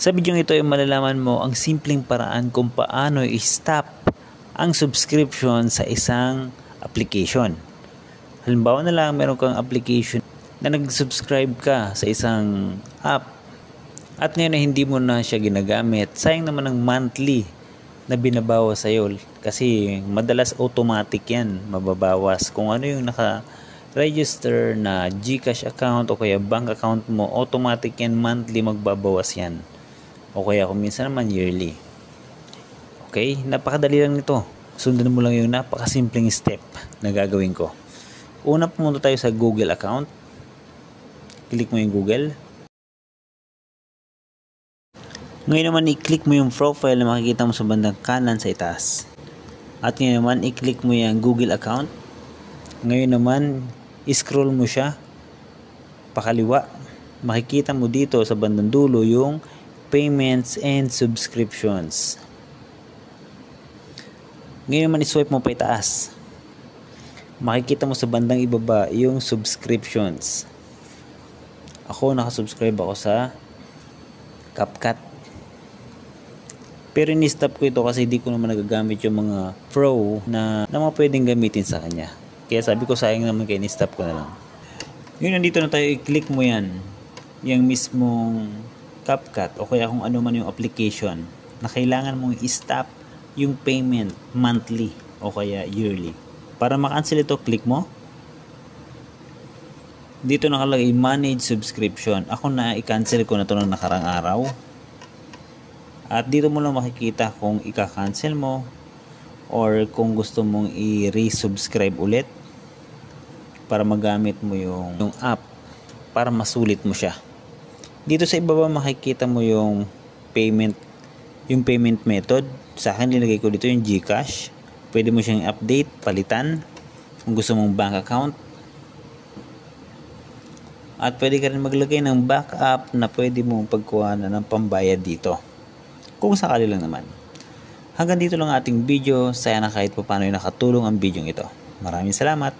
Sa video ito ay malalaman mo ang simpleng paraan kung paano i-stop ang subscription sa isang application. Halimbawa na lang, meron kang application na nag-subscribe ka sa isang app at ngayon na hindi mo na siya ginagamit. Sayang naman ang monthly na binabawas sa'yo kasi madalas automatic yan, mababawas. Kung ano yung naka-register na GCash account o kaya bank account mo, automatic yan, monthly magbabawas yan. O kaya kung minsan naman yearly. Okay, napakadali lang nito. Sundan mo lang yung napakasimpleng step na gagawin ko. Una, pumunta tayo sa Google account. Click mo yung Google. Ngayon naman, i-click mo yung profile na makikita mo sa bandang kanan sa itaas. At ngayon naman, i-click mo yung Google account. Ngayon naman, i-scroll mo siya pakaliwa. Makikita mo dito sa bandang dulo yung payments and subscriptions. Ngayon naman, i-swipe mo pa itaas. Makikita mo sa bandang ibaba yung subscriptions. Ako, nakasubscribe ako sa CapCut. Pero in-stop ko ito kasi hindi ko naman nagagamit yung mga pro na mga pwedeng gamitin sa kanya. Kaya sabi ko, sayang naman, kaya in-stop ko na lang. Ngayon, nandito na tayo, i-click mo yan. Yung mismong CapCut o kaya kung ano man yung application na kailangan mong i-stop yung payment monthly o kaya yearly. Para makancel ito, click mo. Dito nakalagay manage subscription. Ako na i-cancel ko na ito ng nakarang araw. At dito mo lang makikita kung i-cancel mo or kung gusto mong i-resubscribe ulit para magamit mo yung app para masulit mo siya. Dito sa ibaba makikita mo yung payment method. Sa akin linagay ko dito yung GCash. Pwede mo siyang update, palitan kung gusto mong bank account. At pwede ka rin maglagay ng backup na pwede mong pagkuhanan ng pambayad dito. Kung sakali lang naman. Hanggang dito lang ating video. Sana kahit paano ay nakatulong ang video ito. Maraming salamat.